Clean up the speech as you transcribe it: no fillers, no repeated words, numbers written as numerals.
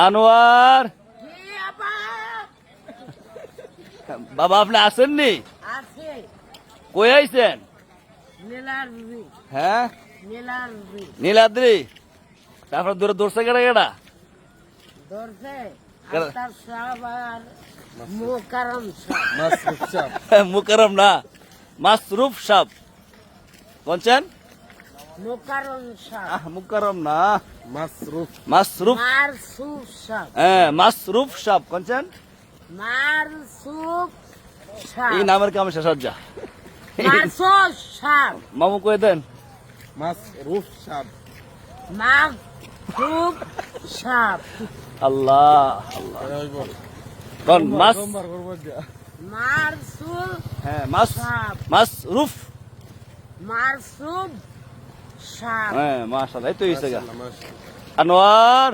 আনোয়ার বাবা আপনি আসেননি? কই আইছেন? হ্যাঁ নীলাদ্রি। তারপর দূরে দৌড়ছে কেটা কেটা? মুকারম না মাসরুফ সাহ বলছেন। মুকারম না মাসরুফ মাসরুফ হ্যাঁ মাসরুফ সাহ বলছেন। এই নামের কাম শেষ হজ্জা মামু কয়ে দেন। মাসরুফ সাহ আল্লাহ মাসরুফ হ্যাঁ মাশাআল্লাহ এই তো হইছে গা। আনোয়ার